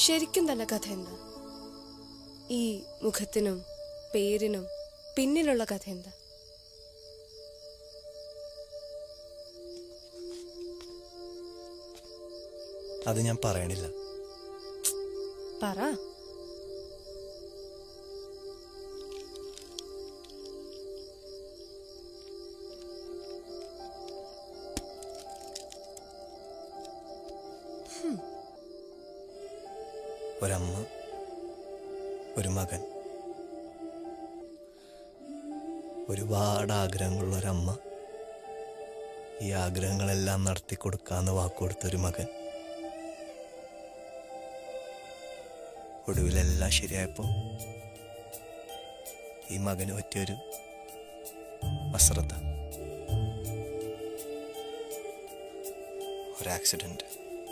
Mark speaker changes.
Speaker 1: ശരിക്കും തന്നെ കഥ എന്താ? ഈ മുഖത്തിനും പേരിനും പിന്നിലുള്ള കഥ എന്താ?
Speaker 2: അത് ഞാൻ പറയണില്ല.
Speaker 1: പറ.
Speaker 2: ഒരമ്മ, ഒരു മകൻ, ഒരുപാട് ആഗ്രഹങ്ങളുള്ള ഒരമ്മ, ഈ ആഗ്രഹങ്ങളെല്ലാം നടത്തി കൊടുക്കാന്ന് വാക്കുകൊടുത്തൊരു മകൻ. ഒടുവിലെല്ലാം ശരിയായപ്പോൾ ഈ മകന് പറ്റിയൊരു അശ്രദ്ധ, ഒരു ആക്സിഡന്റ്.